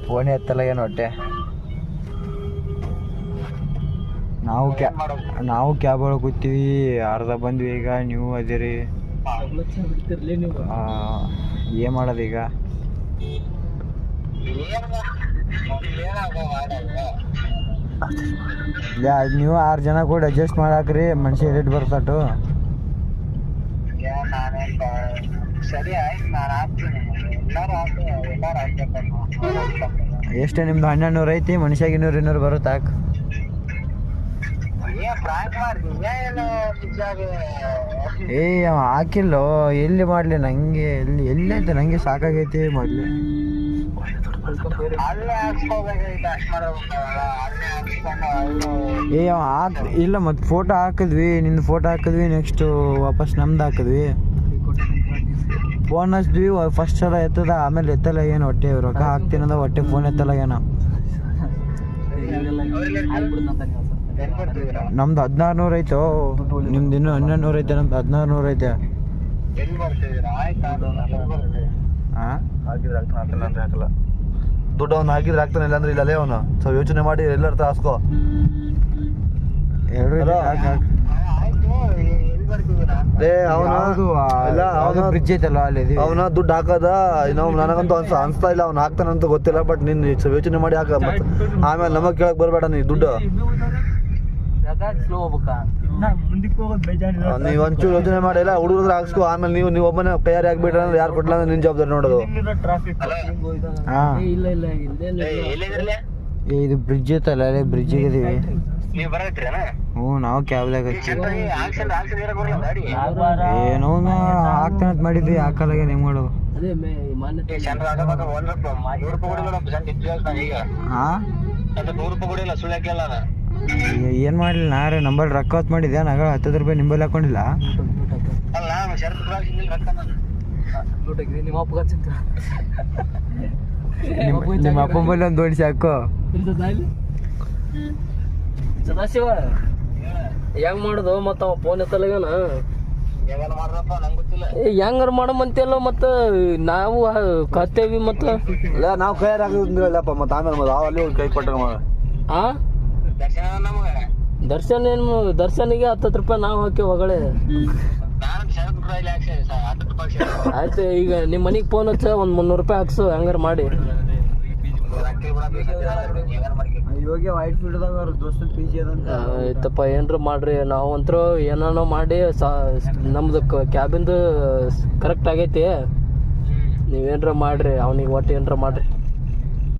Phone ಎತ್ತಲ್ಲ ಏನು ಹೊಟ್ಟೆ. ನಾವು ಕ್ಯಾಬ್ ಒಳಗೆ ಕೂತೀವಿ, ಅರ್ಧ ಬಂದ್ವಿ. ಈಗ ನೀವು ಅದಿರಿ, ಏನು ಮಾಡೋದು ಈಗ? ನೀವು 6 ಜನ ಕೂಡ ಅಡ್ಜಸ್ಟ್ ಮಾಡಾಕ್ರಿ, ಮನುಷ್ಯ ರೇಟ್ ಬರ್ತಟ್ಟು. ಎಷ್ಟು ನಿಮ್ದು 1200 ಐತಿ, ಮನುಷ್ಯಾಗ 200 ಬರುತ್ತೆ. ಹಾಕಿ ಅವ ಹಾಕಿಲ್ಲೋ, ಎಲ್ಲಿ ಮಾಡಲಿ? ನಂಗೆ ಎಲ್ಲಿ ಐತೆ, ನಂಗೆ ಸಾಕಾಗೈತಿ. ಮಾಡಲಿ ಅವ ಇಲ್ಲ, ಮತ್ತು ಫೋಟೋ ಹಾಕಿದ್ವಿ, ನಿಂದು ಫೋಟೋ ಹಾಕಿದ್ವಿ, ನೆಕ್ಸ್ಟು ವಾಪಸ್ ನಮ್ದು ಹಾಕಿದ್ವಿ. ಫೋನ್ ಹಚ್ಚಿದ್ವಿ, ಫಸ್ಟ್ ಸಲ ಎತ್ತದ, ಆಮೇಲೆ ಎತ್ತಲ್ಲ. ಏನು ಹೊಟ್ಟೆ ರೊಕ್ಕ ಹಾಕ್ತೀನಂದ ಹೊಟ್ಟೆ ಫೋನ್ ಎತ್ತಲ್ಲ ಏನೋ. ನಮ್ದು 1600 ಐತೋ, ನಿಮ್ದು ಇನ್ನೂ 1200 ಐತೆ. ನಮ್ದು 1600 ಐತೆ. ಹಾಕಲ್ಲ ದುಡ್ಡು ಅವ್ನು ಹಾಕಿದ್ರೆ ಹಾಕ್ತಾನೆ, ಇಲ್ಲಾಂದ್ರೆ ಇಲ್ಲ. ಅವನು ಸ್ವಲ್ಪ ಯೋಚನೆ ಮಾಡಿ ಎಲ್ಲರ ಹಾಸ್ಕೋ. ಬ್ರಿಡ್ಜ್ ಐತಲ್ಲ ಅಲ್ಲಿ, ಅವನ ದುಡ್ಡು ಹಾಕದ ನನಗಂತೂ ಅನ್ಸ್ತಾ ಇಲ್ಲ. ಅವ್ನು ಹಾಕ್ತಾನಂತ ಗೊತ್ತಿಲ್ಲ, ಬಟ್ ನೀನ್ ಸ್ವಲ್ಪ ಯೋಚನೆ ಮಾಡಿ ಹಾಕ. ಆಮೇಲೆ ನಮಗ್ ಕೇಳಕ್ ಬರ್ಬೇಡ ನೀ ದುಡ್ಡು. ನೀವ್ ಒಂಚೂರು ಯೋಚನೆ ಮಾಡಿಲ್ಲ, ಹುಡುಗರು ಹಾಕ್ಸ್ಕೊ. ಆಮೇಲೆ ನೀವು ಒಬ್ಬನೇ ಕೈಯಾರಿ ಆಗ್ಬಿಟ್ರೆ ಅಂದ್ರೆ ಯಾರು ಕೊಡ್ಲ ಅಂದ್ರೆ ನಿನ್ ಜವಾಬ್ದಾರಿ ನೋಡೋದು. ಇದು ಬ್ರಿಡ್ಜ್ ಐತಲ್ಲ, ಅಲ್ಲೇ ಬ್ರಿಡ್ಜ್ ಇದೀವಿ. ನಾವು ಕ್ಯಾಬ್ದಾಗ ಏನೋ ಹಾಕ್ತಾನಂತ ಮಾಡಿದ್ವಿ, ಹಾಕಲ್ಲ. ಹೆಂಗ್ ಮಾಡೋದು? ಏನ್ ಮಾಡ್ಲಿ? ನಾರೇ ನಂಬಲ್ಲಿ ರೊಕ್ಕ ಹೊತ್ತು ಮಾಡಿದ್ದೆ. ನಾಗ 10 ರೂಪಾಯಿ ನಿಂಬಲ್ಲಿ ಹಾಕೊಂಡಿಲ್ಲ. ನಿಮ್ಮ ಅಪ್ಪ ಬಲ್ಲಿ ಒಂದು ಓಡಿಸಿ ಹಾಕೋ. ಸದಾಶಿವ ಹೆಂಗ್ ಮಾಡುದು? ಮತ್ತ ಅವ ಫೋನ್ ಎತ್ತಲ್ಲ. ಹೆಂಗಾರ ಮಾಡಮಂತೆಲ್ಲ, ಮತ್ತ ನಾವು ಕತ್ತೇವಿ. ಮತ್ತ ನಾವು ಕೈಯಾರ ಹೇಳಪ್ಪ, ಮತ್ತೆ ಆಮೇಲೆ ಅಲ್ಲಿ ಕೈ ಕೊಟ್ಟ ದರ್ಶನಿಗೆ 10 ರೂಪಾಯಿ ನಾವು ಹಾಕಿ ಹೊಗಳೆ. ಆಯ್ತು, ಈಗ ನಿಮ್ಮ ಮನೆಗೆ ಫೋನ್ ಹಚ್ಚ, ಒಂದು 300 ರೂಪಾಯಿ ಹಾಕ್ಸು. ಹೆಂಗಾರ ಮಾಡಿ. ಆಯ್ತಪ್ಪ, ಏನ್ರ ಮಾಡ್ರಿ. ನಾವಂತರೂ ಏನಾನೋ ಮಾಡಿ ನಮ್ದು ಕ್ಯಾಬಿಂದು ಕರೆಕ್ಟ್ ಆಗೈತಿ. ನೀವೇನ್ರ ಮಾಡ್ರಿ, ಅವನಿಗೆ ಒಟ್ಟು ಏನ್ರ ಮಾಡ್ರಿ.